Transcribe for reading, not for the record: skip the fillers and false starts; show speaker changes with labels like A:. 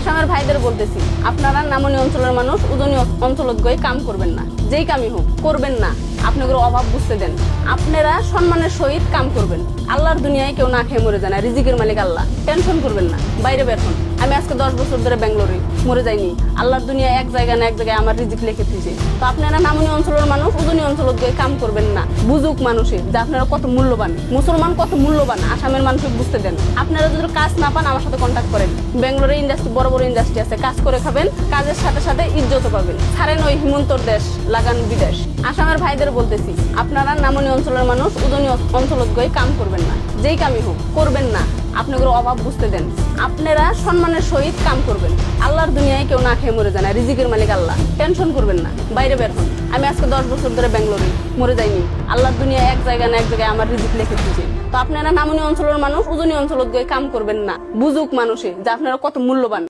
A: আসামের ভাইদের বলতেছি, আপনারা নামনি অঞ্চলের মানুষ উজনি অঞ্চলত গিয়ে কাম করবেন না, যেই কামই হোক করবেন না। আপনাদের অভাব বুঝতে দেন, আপনারা সম্মানের সহিত কাম করবেন। আল্লাহর দুনিয়ায় কেউ না খেয়ে মরে যায় না, রিজিকের মালিক আল্লাহ, টেনশন করবেন না, বাইরে বের হন। আমি আজকে 10 বছর ধরে ব্যাঙ্গালোরে মরে যাইনি, আল্লাহর দুনিয়া এক জায়গায় না এক জায়গায় আমার রিজিক লিখে দিয়েছে। তো আপনারা নামনি অঞ্চলের মানুষ উজনি অঞ্চলত গিয়ে কাম করবেন না। বুঝুক মানুষের যে আপনারা কত মূল্যবান, মুসলমান কত মূল্যবান, আসামের মানুষকে বুঝতে দেন। আপনারা যদি কাজ না পান আমার সাথে কন্ট্যাক্ট করেন। ব্যাঙ্গালোরে ইন্ডাস্ট্রি, বড় বড় ইন্ডাস্ট্রি আছে, কাজ করে খাবেন, কাজের সাথে সাথে ইজ্জত পাবেন। ছাড়েন ওই হিমন্তর দেশ, লাগান বিদেশ। আসামের ভাইদের বলতেছি, আপনারা নামনি অঞ্চলের মানুষ উজনি অঞ্চলত গিয়ে কাম করবেন না, যেই কামই হোক করবেন না। আপনাদের অভাব বুঝতে দেন, আপনারা সম্মানের সহিত কাম করবেন। আল্লাহর দুনিয়ায় কেউ না খেয়ে মরে যায় না, রিজিকের মালিক আল্লাহ, টেনশন করবেন না, বাইরে বের হন। আমি আজকে 10 বছর ধরে ব্যাঙ্গালোরে মরে যাইনি, আল্লাহর দুনিয়ায় এক জায়গায় না এক জায়গায় আমার রিজিক লিখে দিয়েছে। তো আপনারা নামনি অঞ্চলের মানুষ উজনি অঞ্চলত গিয়ে কাম করবেন না। বুঝুক মানুষে যে আপনারা কত মূল্যবান।